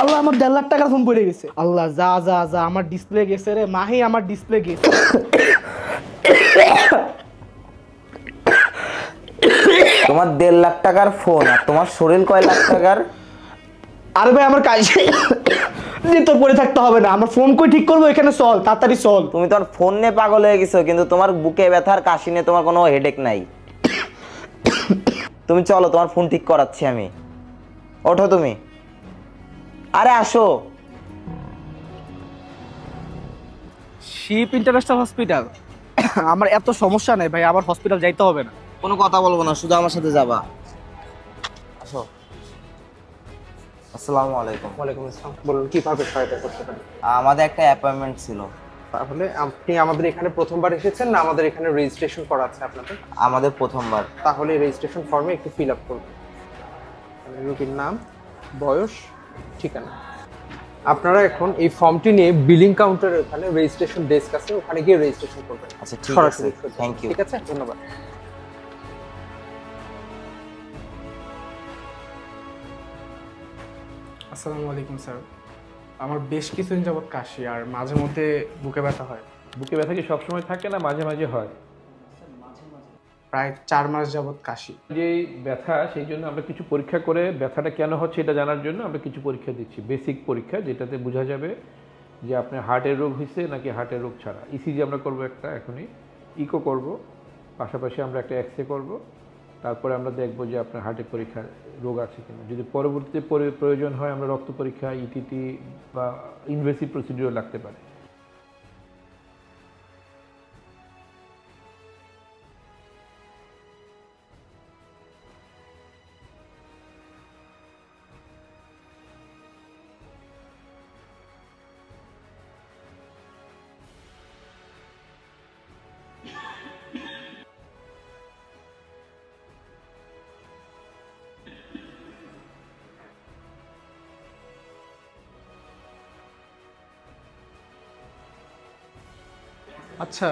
আল্লাহ, আমার 1.5 লাখ টাকার ফোন পড়ে গেছে। আল্লাহ, যা যা যা, আমার ডিসপ্লে গেছে রে মাহি, আমার ডিসপ্লে গেছে। তোমার 1.5 লাখ টাকার ফোন আর তোমার শরীর কয় লাখ টাকার? আরে ভাই, আমার কাজ নিয়ে তোর পড়ে থাকতে হবে না। আমার ফোন কই ঠিক করবো, এখানে চল, তাড়াতাড়ি চল। তুমি তোমার ফোন নিয়ে পাগল হয়ে গেছো, কিন্তু তোমার বুকে ব্যথার কাশি নিয়ে তোমার কোনো হেডেক নাই। তুমি চলো, তোমার ফোন ঠিক করাচ্ছি আমি। ওঠো তুমি, আরে আসো। Ship international hospital? আমার এত সমস্যা নেই ভাই, আমার হসপিটাল যাইতে হবে না। কোনো কথা বলবো না, শুধু আমার সাথে যাবা। আসো। আসসালামু আলাইকুম। ওয়ালাইকুম আসসালাম। বলুন কিভাবে সহায়তা করতে পারি? আমাদের একটা অ্যাপয়েন্টমেন্ট ছিল। তাহলে আপনি আমাদের এখানে প্রথমবার এসেছেন না আমাদের এখানে রেজিস্ট্রেশন করা আছে আপনাদের? আমাদের প্রথমবার। তাহলে রেজিস্ট্রেশন ফর্মে একটু ফিল আপ করবেন। রোগীর নাম, বয়স, ঠিকানা। আপনারা এখন এই ফর্মটি নিয়ে বিলিং কাউন্টারের ওখানে রেজিস্ট্রেশন ডেস্ক আছে, ওখানে গিয়ে রেজিস্ট্রেশন করবেন। আচ্ছা, ঠিক আছে, সরাসরি। Thank you. ঠিক আছে, ধন্যবাদ। আসসালামু আলাইকুম স্যার। আমার বেশ কিছুদিন যাবৎ কাশি আর মাঝে মধ্যে বুকে ব্যথা হয়। বুকে ব্যথা কি সবসময় থাকে না মাঝে মাঝে হয়? প্রায় 4 মাস যাবৎ কাশি। যে ব্যথা, সেই জন্য আমরা কিছু পরীক্ষা করে ব্যথাটা কেন হচ্ছে এটা জানার জন্য আমরা কিছু পরীক্ষা দিচ্ছি, বেসিক পরীক্ষা, যেটাতে বোঝা যাবে যে আপনার হার্টের রোগ হয়েছে নাকি হার্টের রোগ ছাড়া। ইসিজি আমরা করব একটা, এখনই ইকো করব, পাশাপাশি আমরা একটা এক্স রে করব, তারপরে আমরা দেখব যে আপনার হার্টের পরীক্ষার রোগ আছে কিনা। যদি পরবর্তীতে প্রয়োজন হয় আমরা রক্ত পরীক্ষা, ইটিটি বা ইনভেসিভ প্রসিডিউর লাগতে পারে। আচ্ছা,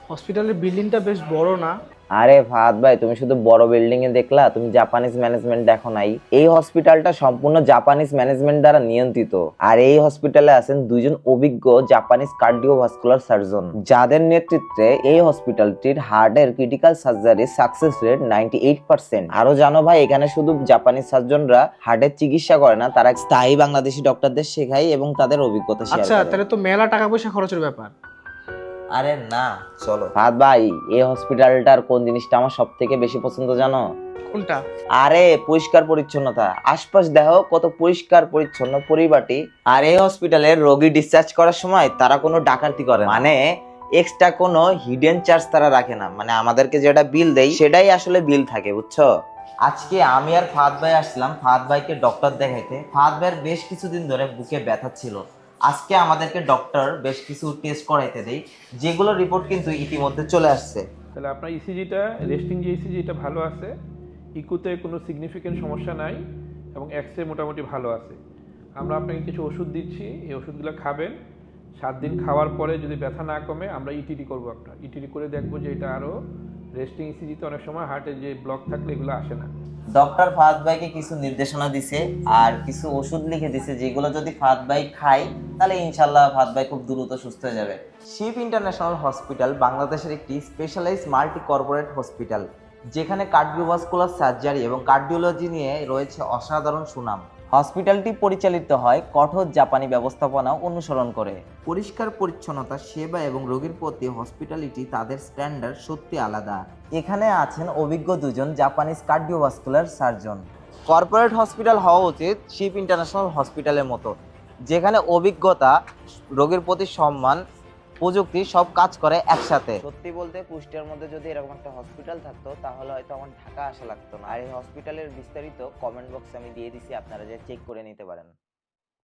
হসপিটালের বিল্ডিংটা বেশ বড় না? আরে ফাহাদ ভাই, তুমি শুধু বড় বিল্ডিং এ দেখলা, তুমি জাপানিজ ম্যানেজমেন্ট দেখো নাই। এই হসপিটালটা সম্পূর্ণ জাপানিজ ম্যানেজমেন্ট দ্বারা নিয়ন্ত্রিত। আর এই হসপিটালে আছেন দুইজন অভিজ্ঞ জাপানিজ কার্ডিওভাস্কুলার সার্জন, যাদের নেতৃত্বে এই হসপিটালটির হার্টের ক্রিটিক্যাল সার্জারি সাকসেস রেট 98%। আরো জানো ভাই, এখানে শুধু জাপানিজ সার্জনরা হার্টের চিকিৎসা করে না, তারা স্থায়ী বাংলাদেশি ডক্টরদের শেখায় এবং তাদের অভিজ্ঞতা শেয়ার আচ্ছা, করে। তাহলে তো মেলা টাকা পয়সা খরচের ব্যাপার। আরে না, চলো। ফাহাদ ভাই, এই হসপিটালটার কোন জিনিসটা আমার সব থেকে বেশি পছন্দ জানো? কোনটা? আরে পরিষ্কার পরিচ্ছন্নতা। আশপাশ দেখো কত পরিষ্কার পরিচ্ছন্ন পরিপাটি। আর এই হসপিটালে রোগী ডিসচার্জ করার সময় তারা কোনো ডাকাতি করে না। মানে এক্সট্রা কোনো হিডেন চার্জ তারা রাখে না, মানে আমাদেরকে যেটা বিল দেয় সেটাই আসলে বিল থাকে, বুঝছো? আজকে আমি আর ফাহাদ ভাই আসলাম ফাহাদ ভাইকে ডক্টর দেখাইতে। ফাহাদ ভাইয়ের বেশ কিছুদিন ধরে বুকে ব্যথা ছিল। আজকে আমাদেরকে ডক্টর বেশ কিছু টেস্ট করাইতে দেয়, যেগুলো রিপোর্ট কিন্তু ইতিমধ্যে চলে আসছে। তাহলে আপনার ইসিজিটা, রেস্টিং যে ইসিজি, এটা ভালো আছে, ইকুতে কোনো সিগনিফিকেন্ট সমস্যা নাই, এবং এক্সরে মোটামুটি ভালো আছে। আমরা আপনাকে কিছু ওষুধ দিচ্ছি, এই ওষুধগুলো খাবেন। 7 দিন খাওয়ার পরে যদি ব্যথা না কমে আমরা ইটিটি করবো, একটা ইটিটি করে দেখবো যে এটা আরও, রেস্টিং ইসিজিতে অনেক সময় হার্টের যে ব্লক থাকলে এগুলো আসে না। ডক্টর ফাহাদ ভাইকে কিছু নির্দেশনা দিছে আর কিছু ওষুধ লিখে দিছে, যেগুলো যদি ফাহাদ ভাই খায় তাহলে ইনশাল্লাহ ফাহাদ ভাই খুব দ্রুত সুস্থ হয়ে যাবে। শিপ ইন্টারন্যাশনাল হসপিটাল বাংলাদেশের একটি স্পেশালাইজড মাল্টি কর্পোরেট হসপিটাল, যেখানে কার্ডিওভাস্কুলার সার্জারি এবং কার্ডিওলজি নিয়ে রয়েছে অসাধারণ সুনাম। হসপিটালটি পরিচালিত হয় কঠোর জাপানি ব্যবস্থাপনা অনুসরণ করে। পরিষ্কার পরিচ্ছন্নতা, সেবা এবং রোগীর প্রতি হসপিটালিটি তাদের স্ট্যান্ডার্ড সত্যি আলাদা। এখানে আছেন অভিজ্ঞ দুজন Japanese cardiovascular surgeon. Corporate hospital হওয়া উচিত শিপ ইন্টারন্যাশনাল হসপিটালের মতো, যেখানে অভিজ্ঞতা, রোগীর প্রতি সম্মান, প্রযুক্তি সব কাজ করে একসাথে। সত্যি বলতে কুষ্টিয়ার মধ্যে যদি এরকম একটা হসপিটাল থাকতো তাহলে হয়তো আমার ঢাকা আসা লাগতো না। আর এই হসপিটালের বিস্তারিত কমেন্ট বক্সে আমি দিয়ে দিছি, আপনারা যে চেক করে নিতে পারেন।